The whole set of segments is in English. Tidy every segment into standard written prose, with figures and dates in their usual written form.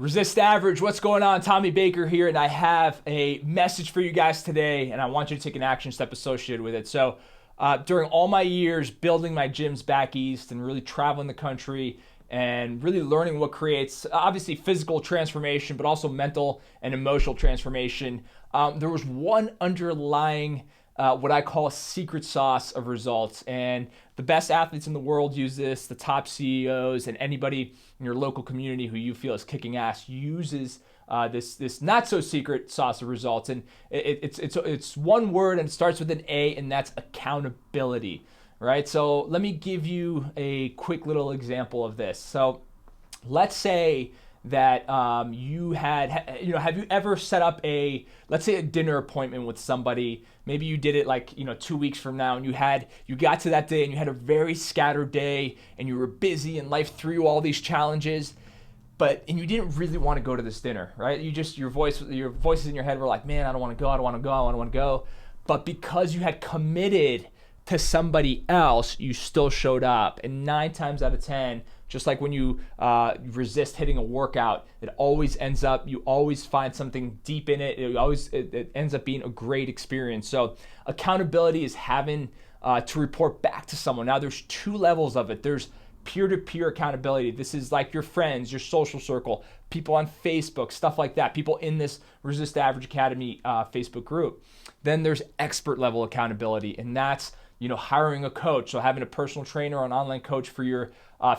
Resist Average, what's going on? Tommy Baker here, and I have a message for you guys today, and I want you to take an action step associated with it. So, during all my years building my gyms back east and really traveling the country and really learning what creates, obviously, physical transformation, but also mental and emotional transformation, there was one underlying what I call a secret sauce of results. And the best athletes in the world use this, the top CEOs and anybody in your local community who you feel is kicking ass uses this not so secret sauce of results. And it's one word and it starts with an A, and that's accountability, right? So let me give you a quick little example of this. So let's say that have you ever set up let's say a dinner appointment with somebody? Maybe you did it 2 weeks from now, and you got to that day and you had a very scattered day and you were busy and life threw you all these challenges, and you didn't really want to go to this dinner, right? Your voices in your head were like, man, I don't want to go. But because you had committed to somebody else, you still showed up. And 9 times out of 10, just like when you resist hitting a workout, it always ends up, you always find something deep in it. It ends up being a great experience. So accountability is having to report back to someone. Now there's 2 levels of it. There's peer-to-peer accountability. This is like your friends, your social circle, people on Facebook, stuff like that, people in this Resist Average Academy Facebook group. Then there's expert level accountability, and that's hiring a coach, so having a personal trainer or an online coach for your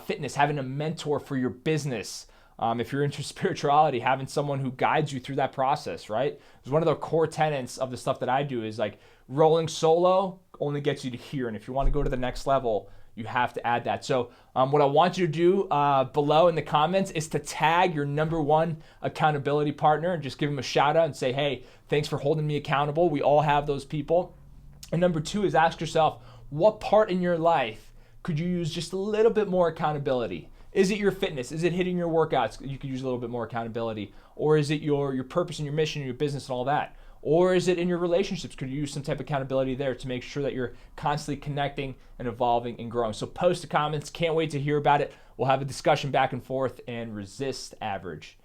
fitness, having a mentor for your business. If you're into spirituality, having someone who guides you through that process, right? Because one of the core tenets of the stuff that I do is like rolling solo only gets you to here. And if you want to go to the next level, you have to add that. So what I want you to do below in the comments is to tag your number 1 accountability partner and just give them a shout out and say, hey, thanks for holding me accountable. We all have those people. And number 2 is ask yourself, what part in your life could you use just a little bit more accountability? Is it your fitness? Is it hitting your workouts? You could use a little bit more accountability. Or is it your purpose and your mission and your business and all that? Or is it in your relationships? Could you use some type of accountability there to make sure that you're constantly connecting and evolving and growing? So post the comments. Can't wait to hear about it. We'll have a discussion back and forth, and resist average.